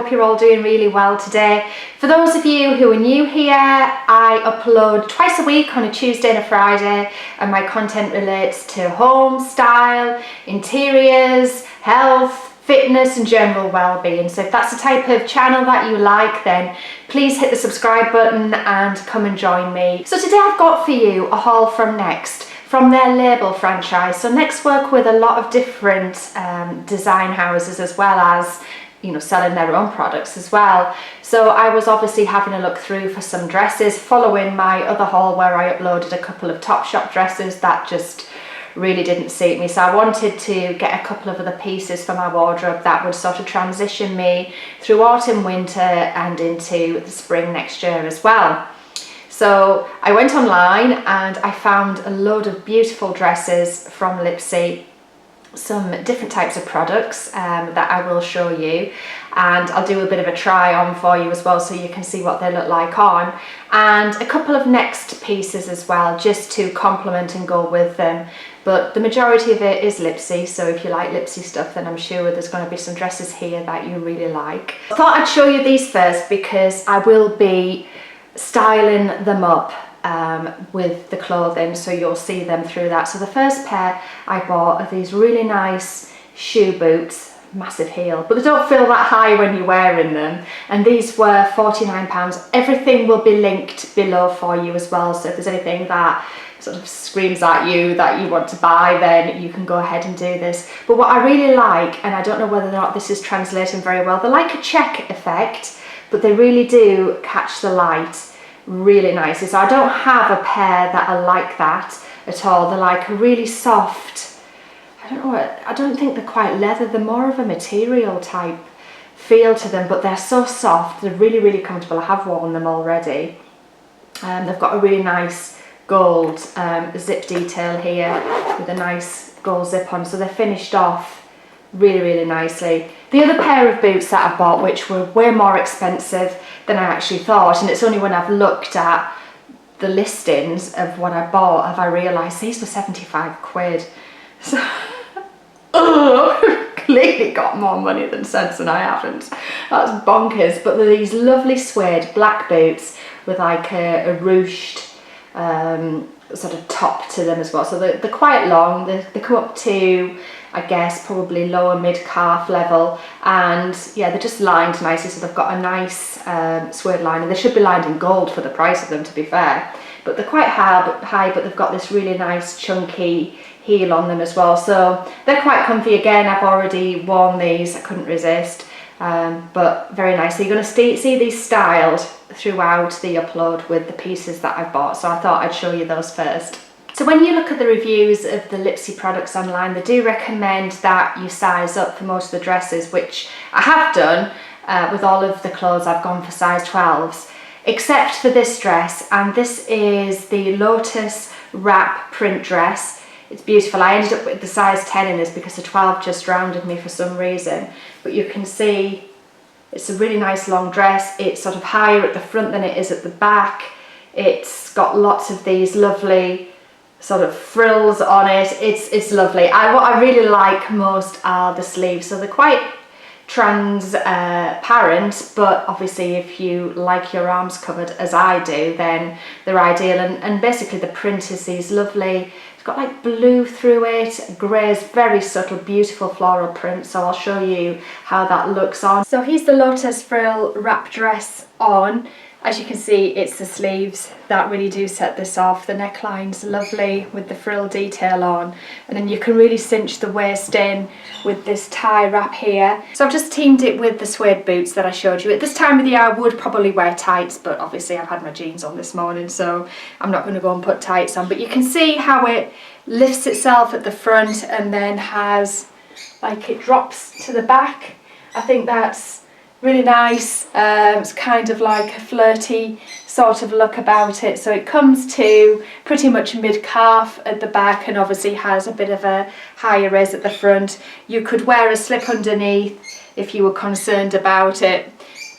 hope you're all doing really well today. For those of you who are new here, I upload twice a week on a Tuesday and a Friday, and my content relates to home, style, interiors, health, fitness and general well-being. So if that's the type of channel that you like, then please hit the subscribe button and come and join me. So today I've got for you a haul from Next, from their label franchise. So Next work with a lot of different design houses, as well as, you know, selling their own products as well. So I was obviously having a look through for some dresses, following my other haul where I uploaded a couple of Topshop dresses that just really didn't suit me. So I wanted to get a couple of other pieces for my wardrobe that would sort of transition me through autumn, winter and into the spring next year as well. So I went online and I found a load of beautiful dresses from Lipsy, some different types of products that I will show you, and I'll do a bit of a try on for you as well so you can see what they look like on, and a couple of Next pieces as well, just to complement and go with them. But the majority of it is Lipsy, so if you like Lipsy stuff, then I'm sure there's going to be some dresses here that you really like. I thought I'd show you these first because I will be styling them up with the clothing, so you'll see them through that. So the first pair I bought are these really nice shoe boots, massive heel, but they don't feel that high when you're wearing them, and these were £49. Everything will be linked below for you as well, so if there's anything that sort of screams at you that you want to buy, then you can go ahead and do this. But what I really like, and I don't know whether or not this is translating very well, they're like a check effect, but they really do catch the light really nicely. So I don't have a pair that are like that at all. They're like a really soft, I don't think they're quite leather, they're more of a material type feel to them, but they're so soft, they're really, really comfortable. I have worn them already. They've got a really nice gold zip detail here with a nice gold zip on, so they're finished off really, really nicely. The other pair of boots that I bought, which were way more expensive than I actually thought, and it's only when I've looked at the listings of what I bought have I realised these were 75 quid. So, clearly got more money than sense, and I haven't. That's bonkers. But they're these lovely suede black boots with like a ruched sort of top to them as well. So they're quite long. They come up to, I guess, probably lower mid-calf level, and yeah, they're just lined nicely, so they've got a nice suede line, and they should be lined in gold for the price of them, to be fair. But they're quite high, but they've got this really nice chunky heel on them as well, so they're quite comfy. Again, I've already worn these, I couldn't resist, but very nice. So you're going to see these styled throughout the upload with the pieces that I've bought, so I thought I'd show you those first. So when you look at the reviews of the Lipsy products online, they do recommend that you size up for most of the dresses, which I have done with all of the clothes. I've gone for size 12s, except for this dress, and this is the Lotus wrap print dress. It's beautiful. I ended up with the size 10 in this because the 12 just rounded me for some reason, but you can see it's a really nice long dress. It's sort of higher at the front than it is at the back. It's got lots of these lovely sort of frills on it. It's lovely. What I really like most are the sleeves. So they're quite transparent, but obviously if you like your arms covered as I do, then they're ideal. And basically the print is these lovely, it's got like blue through it, grey's very subtle, beautiful floral print. So I'll show you how that looks on. So here's the Lotus frill wrap dress on. As you can see, it's the sleeves that really do set this off. The neckline's lovely with the frill detail on, and then you can really cinch the waist in with this tie wrap here. So I've just teamed it with the suede boots that I showed you. At this time of the year I would probably wear tights, but obviously I've had my jeans on this morning, so I'm not going to go and put tights on. But you can see how it lifts itself at the front and then has, like, it drops to the back. I think that's really nice. It's kind of like a flirty sort of look about it. So it comes to pretty much mid-calf at the back, and obviously has a bit of a higher raise at the front. You could wear a slip underneath if you were concerned about it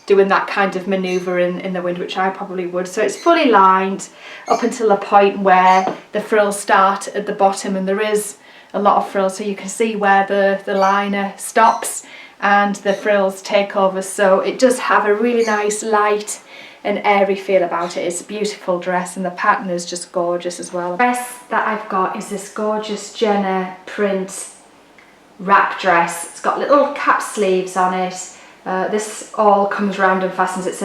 doing that kind of manoeuvre in the wind, which I probably would. So it's fully lined up until a point where the frills start at the bottom, and there is a lot of frills, so you can see where the liner stops, and the frills take over, so it does have a really nice light and airy feel about it. It's a beautiful dress, and the pattern is just gorgeous as well. The dress that I've got is this gorgeous Jenna print wrap dress. It's got little cap sleeves on it. This all comes round and fastens. It's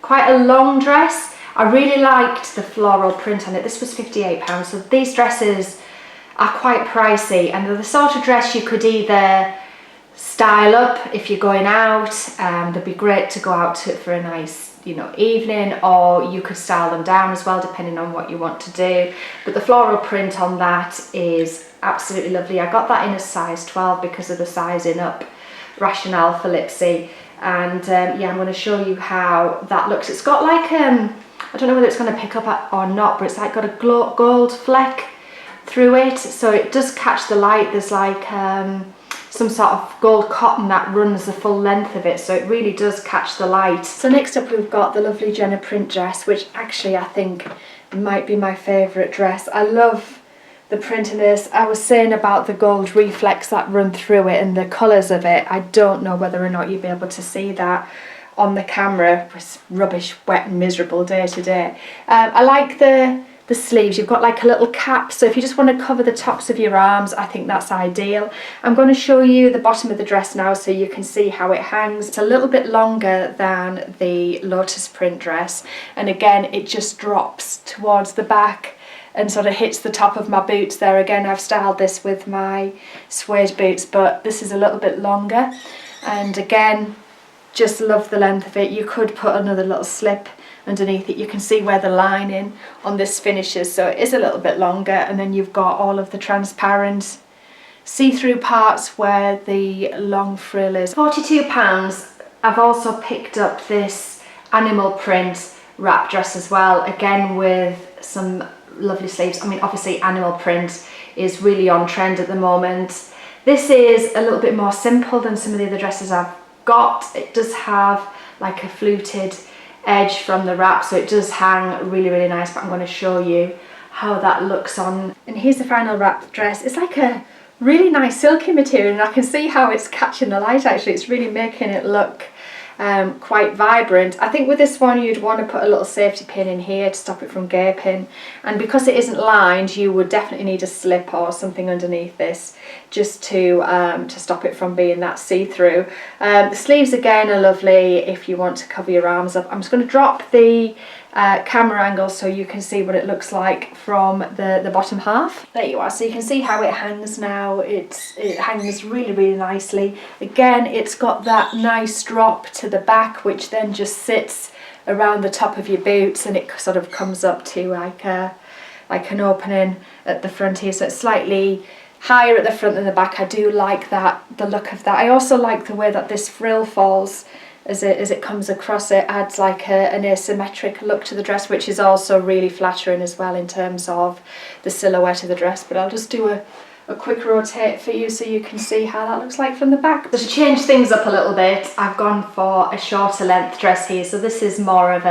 quite a long dress. I really liked the floral print on it. This was £58, so these dresses are quite pricey, and they're the sort of dress you could either style up if you're going out. They'd be great to go out to for a nice, you know, evening, or you could style them down as well depending on what you want to do. But the floral print on that is absolutely lovely. I got that in a size 12 because of the sizing up rationale for Lipsy, and yeah, I'm going to show you how that looks. It's got like I don't know whether it's going to pick up or not, but it's like got a gold fleck through it, so it does catch the light. There's like some sort of gold cotton that runs the full length of it, so it really does catch the light. So next up we've got the lovely Jenna print dress, which actually I think might be my favourite dress. I love the print in this. I was saying about the gold reflex that run through it and the colours of it. I don't know whether or not you'll be able to see that on the camera. It's rubbish, wet and miserable day to day. I like the sleeves. You've got like a little cap, so if you just want to cover the tops of your arms, I think that's ideal. I'm going to show you the bottom of the dress now so you can see how it hangs. It's a little bit longer than the Lotus print dress, and again it just drops towards the back and sort of hits the top of my boots there. Again, I've styled this with my suede boots, but this is a little bit longer, and again, just love the length of it. You could put another little slip underneath it. You can see where the lining on this finishes, so it is a little bit longer, and then you've got all of the transparent see-through parts where the long frill is. £42. I've also picked up this animal print wrap dress as well, again with some lovely sleeves. I mean, obviously animal print is really on trend at the moment. This is a little bit more simple than some of the other dresses I've got. It does have like a fluted edge from the wrap, so it does hang really, really nice, but I'm going to show you how that looks on. And here's the final wrap dress. It's like a really nice silky material, and I can see how it's catching the light actually. It's really making it look quite vibrant. I think with this one you'd want to put a little safety pin in here to stop it from gaping, and because it isn't lined you would definitely need a slip or something underneath this just to stop it from being that see-through. The sleeves again are lovely if you want to cover your arms up. I'm just going to drop the camera angle so you can see what it looks like from the bottom half. There you are, so you can see how it hangs now. It hangs really, really nicely. Again, it's got that nice drop to the back, which then just sits around the top of your boots, and it sort of comes up to like an opening at the front here, so it's slightly higher at the front than the back. I do like that, the look of that. I also like the way that this frill falls as it comes across. It adds like an asymmetric look to the dress, which is also really flattering as well in terms of the silhouette of the dress. But I'll just do a quick rotate for you so you can see how that looks like from the back. So to change things up a little bit, I've gone for a shorter length dress here. So this is more of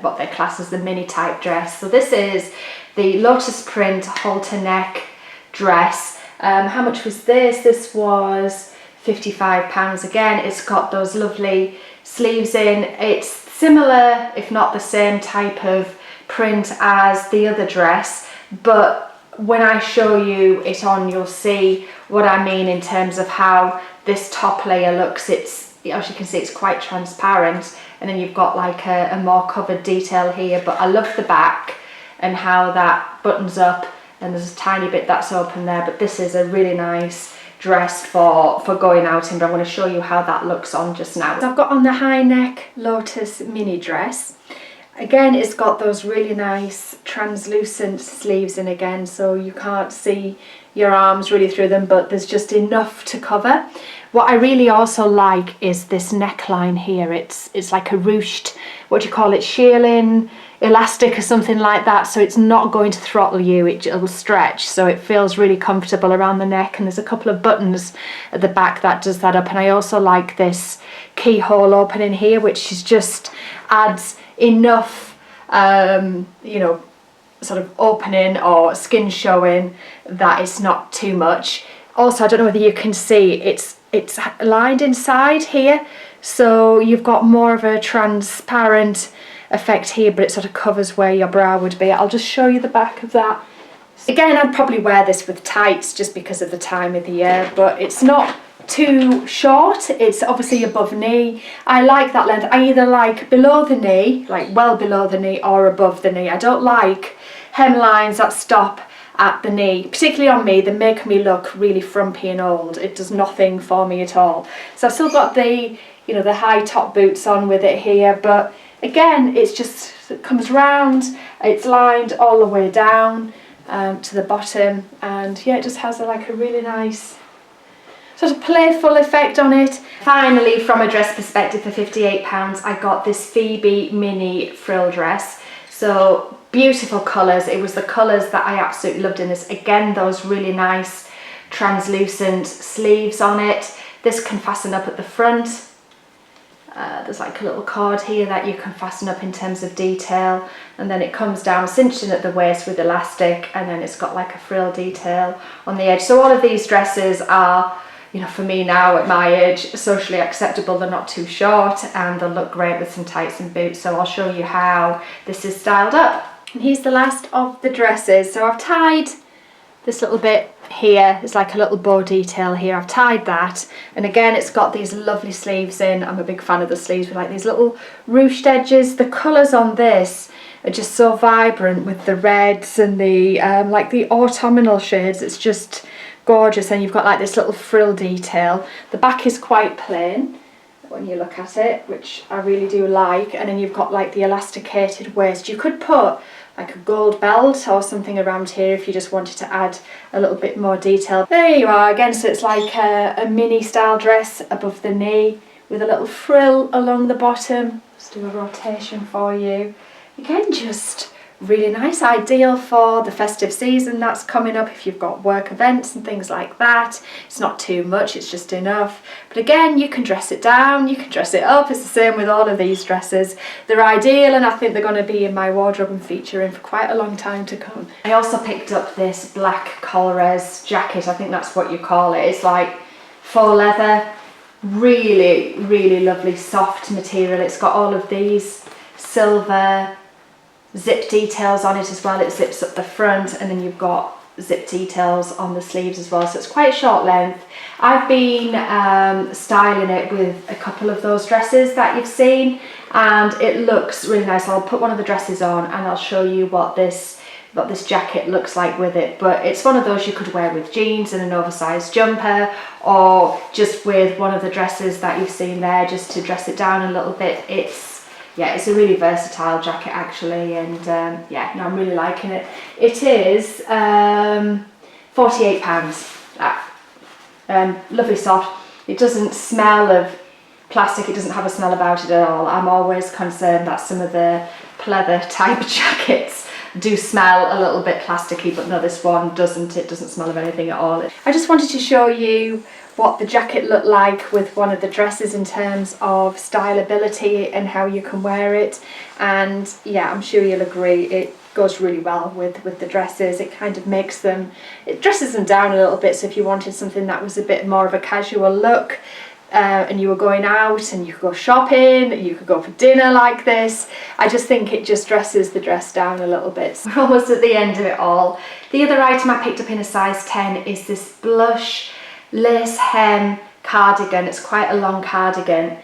what they class as the mini type dress. So this is the Lotus print halter neck dress. How much was this? This was £55 again. It's got those lovely sleeves in. It's similar, if not the same type of print as the other dress, but when I show you it on, you'll see what I mean in terms of how this top layer looks. It's, as you can see, it's quite transparent, and then you've got like a more covered detail here, but I love the back and how that buttons up, and there's a tiny bit that's open there, but this is a really nice dress for going out in, but I'm going to show you how that looks on just now. So I've got on the high neck Lotus mini dress. Again, it's got those really nice translucent sleeves in again, so you can't see your arms really through them, but there's just enough to cover. What I really also like is this neckline here. It's like a ruched, what do you call it, shearling elastic or something like that, so it's not going to throttle you, it'll stretch, so it feels really comfortable around the neck, and there's a couple of buttons at the back that does that up. And I also like this keyhole opening here, which is just adds enough you know, sort of opening or skin showing that it's not too much. Also, I don't know whether you can see, it's it's lined inside here, so you've got more of a transparent effect here, but it sort of covers where your brow would be. I'll just show you the back of that. Again, I'd probably wear this with tights just because of the time of the year, but it's not too short. It's obviously above knee. I like that length. I either like below the knee, like well below the knee, or above the knee. I don't like hemlines that stop at the knee, particularly on me. They make me look really frumpy and old. It does nothing for me at all. So I've still got the, you know, the high top boots on with it here, but again, it's just, it comes round, it's lined all the way down to the bottom, and yeah, it just has like a really nice sort of playful effect on it. Finally, from a dress perspective, for £58, I got this Phoebe mini frill dress. So beautiful colours. It was the colours that I absolutely loved in this. Again, those really nice translucent sleeves on it. This can fasten up at the front. There's like a little cord here that you can fasten up in terms of detail, and then it comes down cinched in at the waist with elastic, and then it's got like a frill detail on the edge. So all of these dresses are, you know, for me now at my age, socially acceptable. They're not too short, and they'll look great with some tights and boots. So I'll show you how this is styled up. And here's the last of the dresses. So I've tied this little bit here. It's like a little bow detail here. I've tied that, and again, it's got these lovely sleeves in. I'm a big fan of the sleeves with like these little ruched edges. The colours on this are just so vibrant with the reds and the like the autumnal shades. It's just gorgeous. And you've got like this little frill detail. The back is quite plain when you look at it, which I really do like, and then you've got like the elasticated waist. You could put like a gold belt or something around here if you just wanted to add a little bit more detail. There you are again. So it's like a mini style dress above the knee with a little frill along the bottom. Let's do a rotation for you. Again, just really nice, ideal for the festive season that's coming up if you've got work events and things like that. It's not too much, it's just enough. But again, you can dress it down, you can dress it up. It's the same with all of these dresses. They're ideal, and I think they're going to be in my wardrobe and featuring for quite a long time to come. I also picked up this black Cholera's jacket. I think that's what you call it. It's like faux leather, really, really lovely soft material. It's got all of these silver zip details on it as well. It zips up the front, and then you've got zip details on the sleeves as well, so it's quite short length. I've been styling it with a couple of those dresses that you've seen, and it looks really nice. I'll put one of the dresses on and I'll show you what this jacket looks like with it. But it's one of those you could wear with jeans and an oversized jumper, or just with one of the dresses that you've seen there, just to dress it down a little bit. It's a really versatile jacket actually, and yeah, no, I'm really liking it. It is £48. Lovely soft. It doesn't smell of plastic. It doesn't have a smell about it at all. I'm always concerned that some of the pleather type jackets do smell a little bit plasticky, but no, this one doesn't. It doesn't smell of anything at all. I just wanted to show you what the jacket looked like with one of the dresses in terms of styleability and how you can wear it. And yeah, I'm sure you'll agree, it goes really well with the dresses. It kind of makes them, it dresses them down a little bit. So if you wanted something that was a bit more of a casual look, and you were going out and you could go shopping, you could go for dinner like this, I just think it just dresses the dress down a little bit. So we're almost at the end of it all. The other item I picked up in a size 10 is this blush Liz Hem Cardigan. It's quite a long cardigan.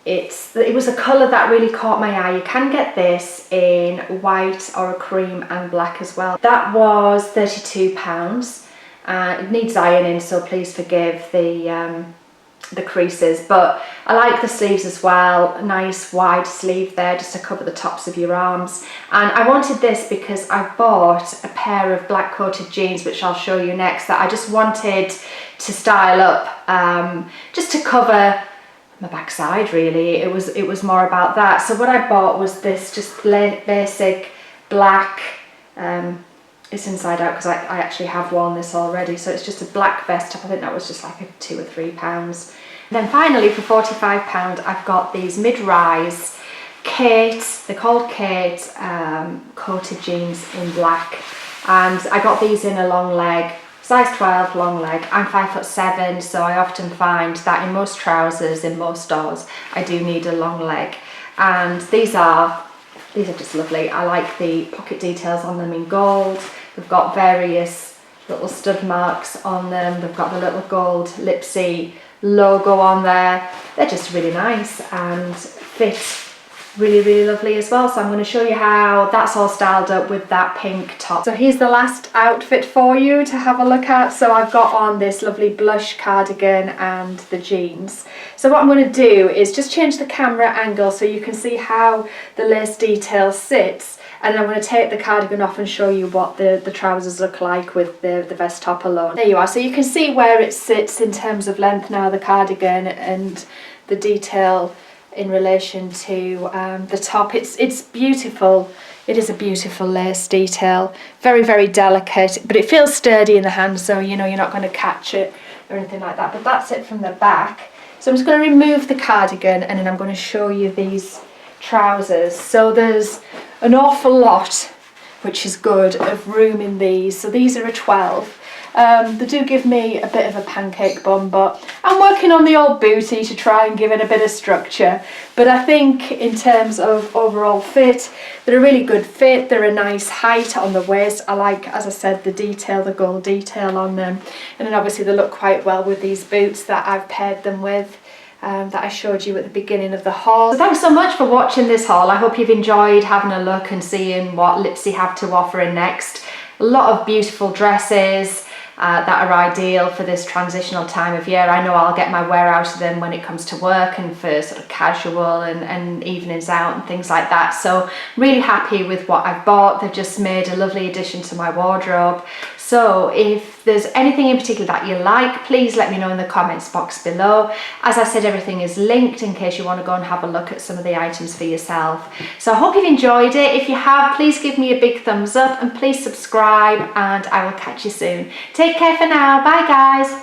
It was a colour that really caught my eye. You can get this in white or a cream and black as well. That was £32. It needs ironing, so please forgive the creases, but I like the sleeves as well. A nice wide sleeve there just to cover the tops of your arms. And I wanted this because I bought a pair of black coated jeans, which I'll show you next, that I just wanted to style up, just to cover my backside really. It was more about that. So what I bought was this just basic black, it's inside out because I actually have worn this already, so it's just a black vest top. I think that was just like a £2 or £3. And then finally for £45 I've got these mid-rise Kate, they're called Kate, coated jeans in black, and I got these in a long leg. size 12 long leg. I'm 5'7", so I often find that in most trousers, in most stores, I do need a long leg. And these are just lovely. I like the pocket details on them in gold. They've got various little stud marks on them. They've got the little gold Lipsy logo on there. They're just really nice and fit really lovely as well. So I'm going to show you how that's all styled up with that pink top. So here's the last outfit for you to have a look at. So I've got on this lovely blush cardigan and the jeans. So what I'm going to do is just change the camera angle so you can see how the lace detail sits, and then I'm going to take the cardigan off and show you what the trousers look like with the vest top alone. There you are. So you can see where it sits in terms of length now, the cardigan, and the detail in relation to the top. It's beautiful. It is a beautiful lace detail, very delicate, but it feels sturdy in the hand, so you know you're not going to catch it or anything like that. But that's it from the back. So I'm just going to remove the cardigan, and then I'm going to show you these trousers. So there's an awful lot, which is good, of room in these. So these are a 12. They do give me a bit of a pancake bum, but I'm working on the old booty to try and give it a bit of structure. But I think in terms of overall fit, they're a really good fit. They're a nice height on the waist. I like, as I said, the detail, the gold detail on them. And then obviously they look quite well with these boots that I've paired them with. That I showed you at the beginning of the haul. So thanks so much for watching this haul. I hope you've enjoyed having a look and seeing what Lipsy have to offer in next. A lot of beautiful dresses that are ideal for this transitional time of year. I know I'll get my wear out of them when it comes to work and for sort of casual and evenings out and things like that. So really happy with what I've bought. They've just made a lovely addition to my wardrobe. So if there's anything in particular that you like, please let me know in the comments box below. As I said, everything is linked in case you want to go and have a look at some of the items for yourself. So I hope you've enjoyed it. If you have, please give me a big thumbs up and please subscribe, and I will catch you soon. Take care for now. Bye guys.